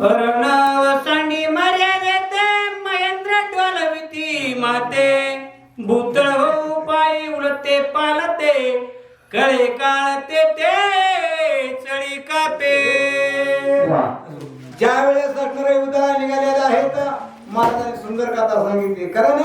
अर्णव सांडी मर्यादेत महेंद्र डोलविती माते भूतळ हो पायी उलते पालते कळे काळते ते चळी कापे. ज्या वेळेस असणारे उदाहरण निघालेले आहेत महाराजांनी सुंदर कथा सांगितली. कारण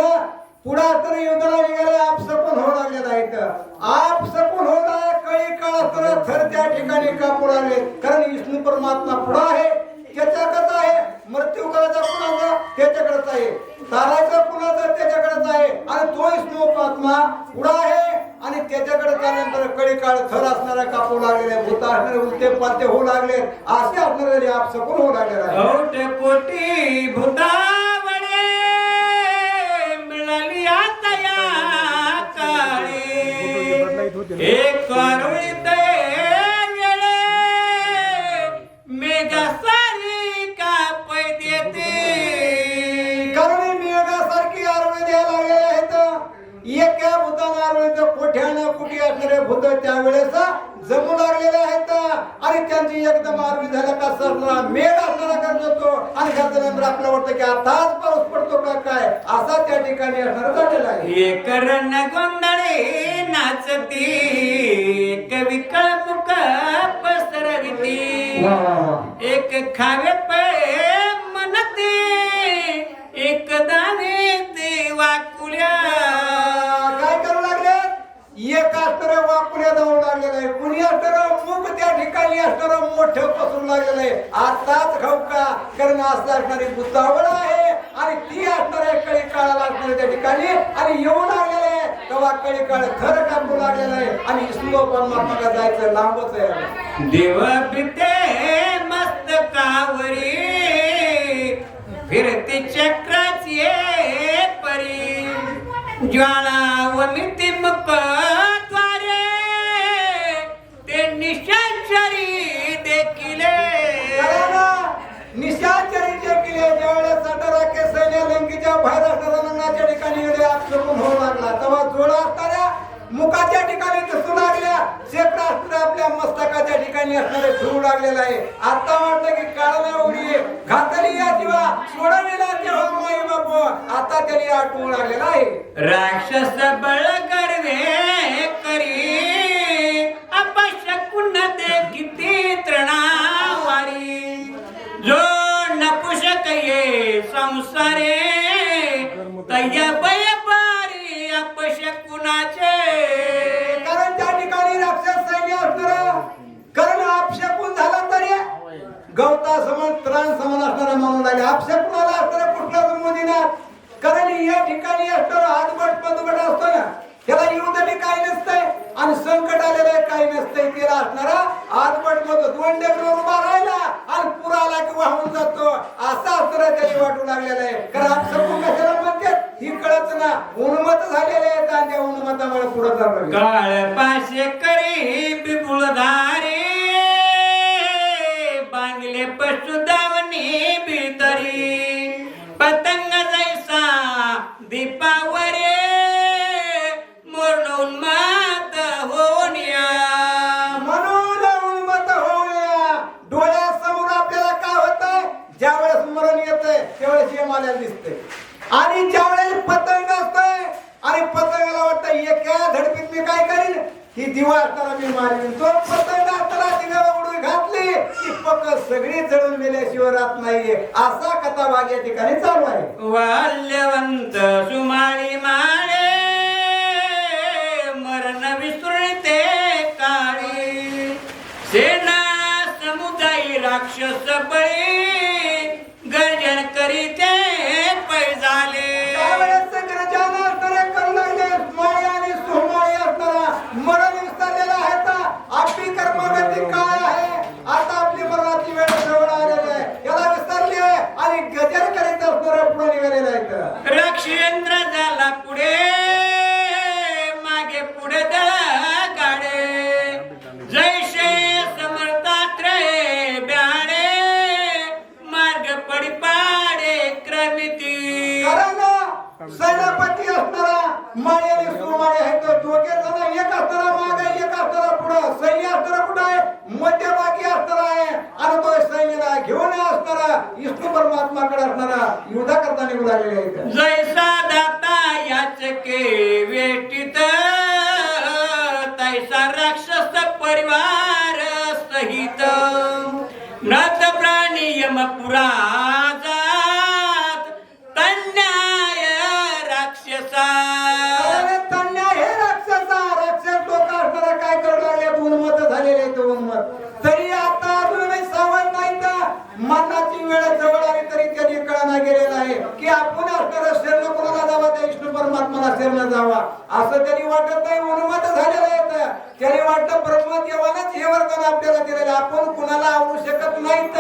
पुढे असणारे युद्धाला निघाले आपसकून होऊ लागलेले आहेत. आपसकून होता कळी काळ थर त्या ठिकाणी कापू लागले. कारण विष्णू परमात्मा पुढे आहे, त्याच्याकडेच आहे. मृत्यू करायचा कुणाचा त्याच्याकडेच आहे, तारायचा कुणाचा त्याच्याकडेच आहे. आणि तो विष्णू परमात्मा पुढे आहे आणि त्याच्याकडे त्यानंतर कळी काळ थर असणारा कापू लागलेले, भूत असणारे उलटे पालते होऊ लागले, असे असणारे आपसकून होऊ लागलेले आहे. पोटी भूतावळे मिळाली आता या काळी एक करुणित वेळे मेघा सारी कापय देते. कारण मेघासारखी आरोग्य द्यायला लागलेले आहेत. एका भूतानं आरोग्य कोठ्यानं कुठे असणारे भूत त्यावेळेस जमू लागलेले आहेत आणि त्यांची एकदम आरोग्य झालं का असणारा मेघ असणारा करतो आणि त्यानंतर आपल्याला वाटतं की आताच पाऊस पडतो का काय, असा त्या ठिकाणी असणारा झालेला आहे. एक रण गोंधळे नाचती एक विकळ मुख पसरविती एक खावे पळे मनते एक दाने देवा कुल्या. काय करू लागले, एक असणारं वाकुल्या जाऊन लागलेलं आहे, कुणी असणारं मुख त्या ठिकाणी असणारं मोठं पसरून लागलेलं आहे. आताच खाऊ का, कारण असं असणारी बुद्धावळ आहे आणि ती असणाऱ्या कळी काळाला असणारे त्या ठिकाणी आणि येऊ लागलेले आहे. तेव्हा कळी काळ थर कापू लागलेला आहे आणि विष्णू परमात्मा जायचं लांबच आहे. देव प्रीते मस्तकावरी फिरती चक्राची परी ज्वाळा वमिती मुख द्वारे ते निशाचरी देखिले. निशाचरी देखील ज्यावेळेस सटारा के सैन्य लंकेच्या बाहेर असणाऱ्या रंगाच्या ठिकाणी आपसकून होऊ लागला, तेव्हा जोडा असणाऱ्या मुखाच्या ठिकाणी दिसू लागल्या, शेकडा असणाऱ्या आपल्या मस्तकाच्या ठिकाणी असणारे फिरू लागलेला आहे. आता वाटतं की काळाला उडी घातली या जीवा सोडविला तेव्हा माई बापू, आता त्याने आठवू लागलेला आहे. राक्षस बळ गर्वे करी अपशकुन दे किती तृणावारी जो नपुषक ये संसारे तय बय पारी अपशकुनाचे. कारण त्या ठिकाणी राक्षस सैन्य असणारा कारण अपशकुन झाला तरी गवता समान त्राण समान असणारा म्हणून लागले. अपशकुनाला असणारा कुठलाच मोदीना, कारण या ठिकाणी असणारा हातबट पदबट असतो ना, त्याला युद्ध बी काही नसतंय आणि संकट आलेलं काही नसतंय. त्याला असणारा हातबट मध दोन डेकवर उभा राहिला आणि पुराला की वाहून जातो, असा असणारा त्याला वाटू लागलेला आहे. कारण अपशकुन कशाला म्हणतात ही कळत ना, उन्मत झालेले आहेत आणि त्या उन्मतामुळे पुढे चालू काळ पाशे करी बिपुळधारे बांधले पशुधावनी भीतरी पतंग जैसा दीपावरे मोडून मात होण्या. म्हणून उन्मत होऊया. डोळ्यासमोर आपल्याला काय होतंय, ज्यावेळेस मरण येतंय त्यावेळेस यमाला दिसतंय आणि ज्यावेळेस पतंग असतोय आणि पतंगाला वाटतं एका धडकीत मी काय करीन, ही दिवा असताना मी मारीन. तो पतंग असताना दिव्याला उडून घातली की पक्क सगळी जळून मेल्याशिवाय राहत नाहीये, असा कथा भाग या ठिकाणी चालू आहे. वाल्यवंत सुमाळी माळे मरण विसृते काळी सेना समुदायी राक्षस बळी गर्जन करीते पै झाले. त्यावेळेस गर्जन असणारे करू लागले, माळी आणि सुमाळी असणारा मरण विसरलेला आहे. आपली कर्मगती काय आहे, आता आपली मरणाची वेळ जवळ आलेली आहे, याला विसरली आहे आणि गजर करीत असणारा पुढे निघालेला आहे. रक्षेंद्र झाला पुढे मागे पुढे दळा गाडे जैसे समर्थात्रे ब्याडे मार्ग पडी पाडे विष्णू परमात्माकडे असणारा युद्धा करता निघू लागलेले आहेत. जैसा दाता याचके वेष्टित तैसा राक्षस परिवार सहित नत प्राणी यमपुरा जात तन्याय राक्षसा. अरे तन्या हे राक्षस लोक असणारा काय करू लागले, उन्मत झालेले आहेत उन्मत. तरी आता अजूनही सावध नाहीत. मरणाची वेळ जवळ आली तरी त्यांनी कळना गेलेला आहे की आपण असणारा शरण कोणाला जावा, त्या विष्णू परमात्माला शरण जावा असं त्यांनी वाटत नाही. उन्मत झालेलं आहेत. त्यांनी वाटतं ब्रह्मदेवानंच हे वरदान आपल्याला दिलेलं, आपण कुणाला आवडू शकत नाहीत.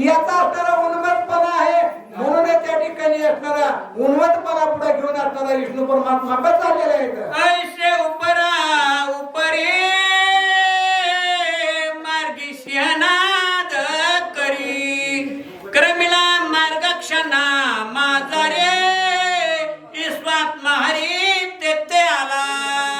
याचा असणारा उन्मतपणा आहे. म्हणून त्या ठिकाणी असणारा उन्मतपणा पुढे घेऊन असणारा विष्णू परमात्मा बस झालेले आहेत. ऐसे उपरा उपरे मार्गी सिंहनाद करी क्रमिला मार्गक्षणा माझा रे ईश्वात्मा हरी तेथे आला.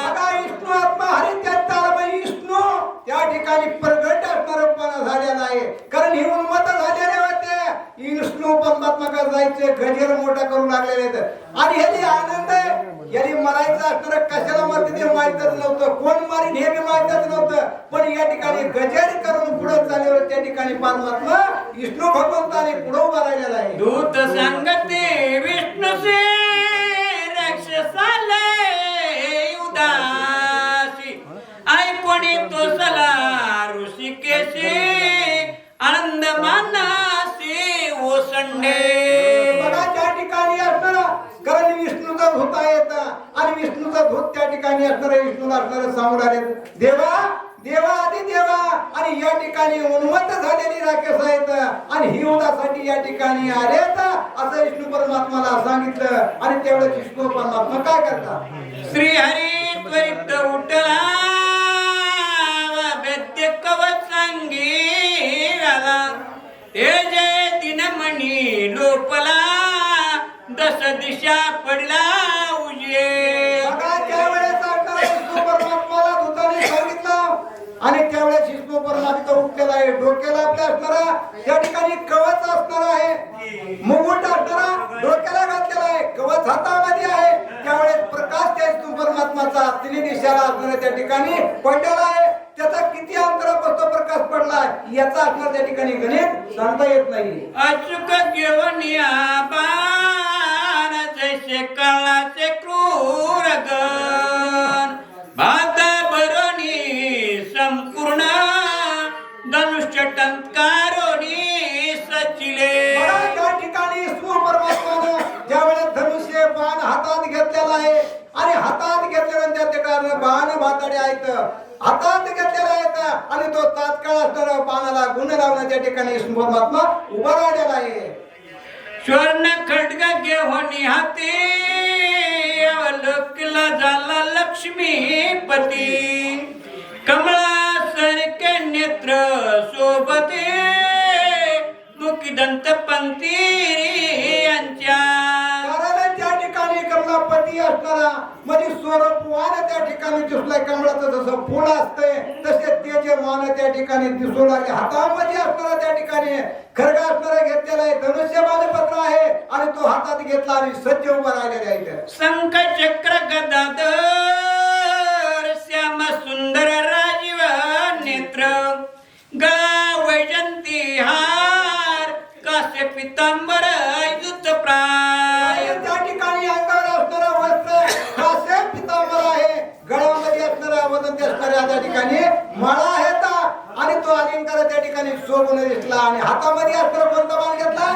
बघा विष्णू आत्मा हरी त्यात आला. म्हणजे विष्णू त्या ठिकाणी प्रगट असणारपणा झालेला आहे. कारण ही उन्मत झालेले होते. विष्णू परमात्माकडे जायचे गजेर मोठा करू लागलेले आहेत. आणि ह्याची आनंद आहे. याने मरायचं असणार कशाला मरते ते माहितच नव्हतं, कोण मारीन हे बी माहितच नव्हतं. पण या ठिकाणी गजेर करून पुढे चालले त्या ठिकाणी परमात्मा विष्णू भगवंताने पुढे उभा राहिलेला आहे. दूत सांगते विष्णूचे राक्षसाले उदासी ऐकोणी तो सला ऋषिकेशी आनंद मानासी ओसंडे. बघा त्या ठिकाणी असणारा कारण विष्णूचा धूत आहेत आणि विष्णूचा धूत त्या ठिकाणी असणारे विष्णूला असणारे सांगून आले, देवा देवा आधी देवा. आणि या ठिकाणी उन्मत्त झालेली राक्षस आहेत आणि ही युद्धासाठी या ठिकाणी आलेत असं विष्णू परमात्माला सांगितलं. आणि तेवढं विष्णू परमात्मा काय करतात, श्री हरी त्वरित उठला वैद्य कवच अंगी आला ते जय दिनमणी लोपला दश दिशा पडला उजे. बघा त्यावेळेस असणारा विष्णू परमात्माला दूताने सांगितलं आणि त्यावेळेस विष्णू परमात्मा उठलेला आहे. डोक्याला आपल्या असणारा त्या ठिकाणी कवच असणार आहे, मुकुट असणारा डोक्याला घातलेला आहे, कवच हातामध्ये आहे. त्यावेळेस प्रकाश त्या विष्णू परमात्माचा तिन्ही दिशेला असणारा त्या ठिकाणी पडलेला आहे. त्याचा किती अंतरापासून प्रकाश पडलाय याचा असणार त्या ठिकाणी गणित सांगता येत नाही. अचूक घेऊन या बाण जैसे काळाचे क्रूर गण भाता भरणी संपूर्ण धनुष्य टंकारोनी सचिले. त्या ठिकाणी विष्णू परमात्मानं ज्यावेळेस धनुष्य बाण हातात घेतलेला आहे आणि हातात घेतल्यानंतर त्या ठिकाणी बाण भाताडे आहेत, हातात घेतलेला आहेत आणि तो तात्काळ असणारा बाणाला गुण लावण्याच्या ठिकाणी विष्णू परमात्मा उभा राहिलेला आहे. स्वर्ण खड्ग घेऊन हाती अवलोकला झाला लक्ष्मीपती कमळा सारखे नेत्र सोबते मुखदंत पंक्ती यांच्या. कारण त्या ठिकाणी कमलापती असणारा म्हणजे स्वरूपवान त्या ठिकाणी दिसलाय. कमळाचं जसं फुल असतंय तसे ते जे मान त्या ठिकाणी दिसू लागले. हातामध्ये असणारा त्या ठिकाणी खरगा असणारा घेतलेला आहे, धनुष्यबाण पत्र आहे आणि तो हातात घेतला आणि सज्ज उभा राहिलेले आहे. शंख चक्र गदाधर श्याम सुंदर राजीव नेत्र गळा वैजंती हार कासे पितांबर युद्ध प्राय. त्या ठिकाणी अंगावर असणारा वस्त्र कासे पितांबर आहे, गळ्यामध्ये असणारा वदंती असणाऱ्या त्या ठिकाणी माळा आहेत आणि तो अलंकार त्या ठिकाणी शोभून दिसला. आणि हातामध्ये असणारा कोणता बाण घेतला,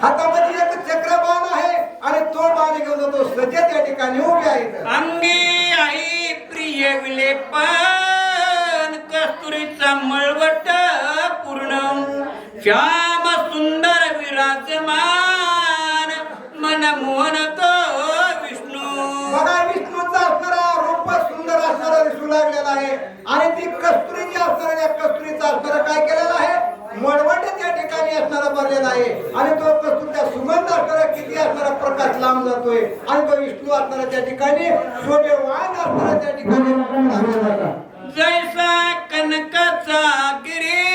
हातामध्ये एक चक्र बाण आहे आणि तो बाण घेऊन तो सज्ज त्या ठिकाणी उभे आहेत. अंगी आई प्रिय विलेपन कस्तुरीचा मळवट पूर्ण श्याम सुंदर विराजमान मन मोहन तो विष्णू. बघा विष्णूचा असणारा रूप सुंदर असणारा दिसू लागलेला आहे आणि ती कस्तुरीची असणाऱ्या कस्तुरीचा असणारा काय केलेला आहे, मळवट त्या ठिकाणी असणारा भरलेला आहे. आणि तो कस्तुरीचा सुगंध असणारा किती असणारा प्रकाश लांब जातोय आणि तो विष्णू असणारा त्या ठिकाणी शोभेवान असणारा त्या ठिकाणी जैसा कनकाचा गिरी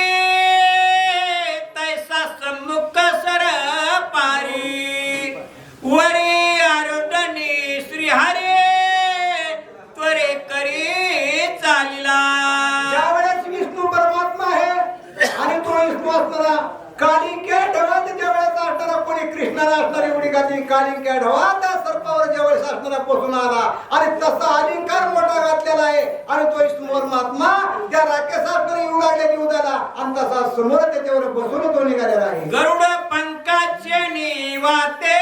तैसा सम्मुख असणारा कालिंक्या ढवात ज्यावेळेस असणारा कोणी कृष्णाला असणारी उडी घातली कालिंक्या ढवात त्या सर्पावर ज्यावेळेस असणारा पोचून आला आणि तसा अलंकार मोठा घातलेला आहे आणि तो विष्णू परमात्मा त्या राकेश असणारी उडाल्या उदाला आणि तसा समोर त्याच्यावर बसून तो निघालेला आहे. गरुड पंखाचे निवाते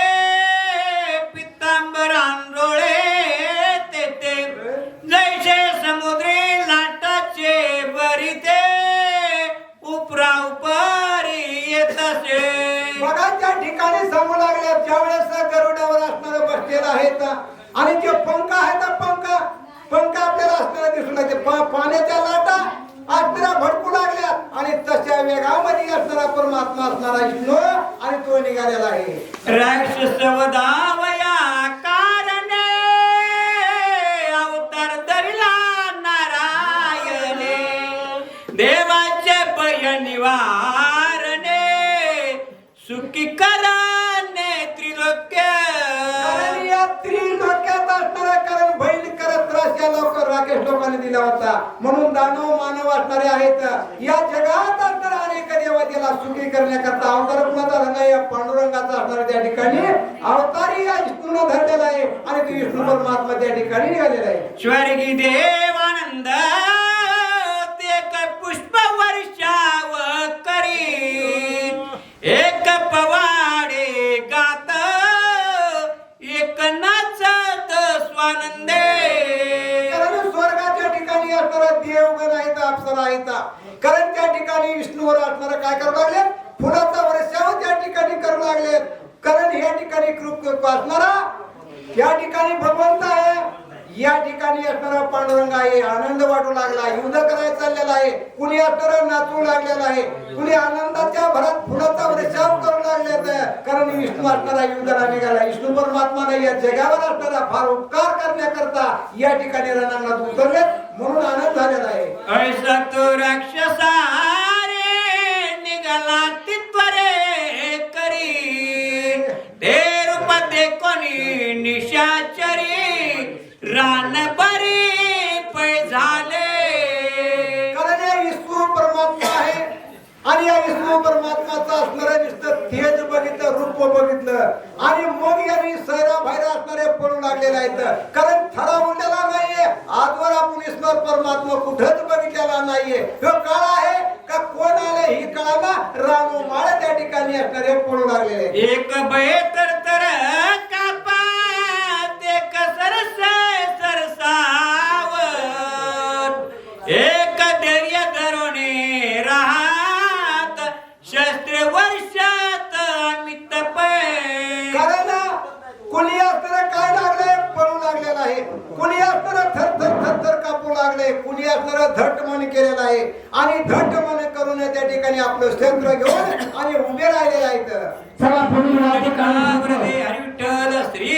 पितांबर आंधोळे तेथे जैसे समुद्री लाटाचे बरिते उपरा उपरी येत असे. बघा त्या ठिकाणी सांगू लागले ज्यावेळेस गरुडावर असणारे बसलेला आहेत आणि जे पंख आहेत पंख आपल्याला असणारे दिसून येते पाण्याच्या लाटा असणारा भडकू लागल्यात आणि तशा वेगामध्ये असणारा परमात्मा असणारा विष्णू आणि तो निघालेला आहे. राक्षस वधावया कारणे अवतार धरला नारायणे देवाचे भय निवारणे सुखी कराने त्रिलोक्य. कारण या त्रिलोक्यात असणारा कारण बैल करत त्रास या राकेश लोकांनी दिला होता म्हणून दानव मानव असणारे आहेत या जगात असणारा अनेक देवतेला सुखी करण्याकरता अवतार कुणाचा झाला या पांडुरंगाचा असणारा त्या ठिकाणी अवतारी या विष्णूने धरलेला आहे आणि ते विष्णू परमात्मा त्या ठिकाणी निघालेला आहे. स्वर्गी देवानंद ते पुष्प वर्षाव करीत एक पवाडे गात एक नाचत स्वानंदे. कारण स्वर्गाच्या ठिकाणी असणारा देवगण आहेत अप्सरा आहेत कारण त्या ठिकाणी विष्णूवर असणारा काय करू लागले फुलाचा वर्षाव त्या ठिकाणी करू लागले कारण या ठिकाणी कृप असणारा या ठिकाणी भगवंत आहे या ठिकाणी असणारा पांडुरंग आहे आनंद वाटू लागला युद्ध करायला चाललेला आहे कुणी असणारा नाचू लागलेला आहे कुणी आनंदाच्या भरात फुलाचा वर्षाव करू लागले कारण विष्णू असणारा युद्धाला निघाला विष्णू परमात्माने या जगावर असणारा फार उपकार करण्याकरता या ठिकाणी रणांगणात उतरले म्हणून आनंद झालेला आहे. ऐसा तो राक्षसा रे निघाला तित्वरे करी ते रूप देखोनी निशाचरी रान बरी पै झाले. कारण या विष्णू परमात्मा आहे आणि या विष्णू परमात्माचा असणारं नुसतं तेज बघितलं रूप बघितलं आणि मग यांनी सैरा बाहेर असणारे पळू लागलेले आहेत कारण थरा उडलेला नाहीये आजवर आपण विष्णू परमात्मा कुठंच बघितलेला नाहीये. हे काळ आहे का कोण आले ही कळाला रामो माळ त्या ठिकाणी असणारे पळू लागलेले. एक बये तर कापा ते सरस सरसावत एक धैर्य धरोणे राहत शस्त्र वर्षात अमित पै. कारण कुणी असणारं काय लागलंय पळू लागलेलं आहे कुणी असणारं थर कापू लागले कुणी असणारं धट मन केलेलं आहे आणि धट मन करून त्या ठिकाणी आपलं शस्त्र घेऊन आणि उभे राहिलेले आहेत. हरी विठ्ठल श्री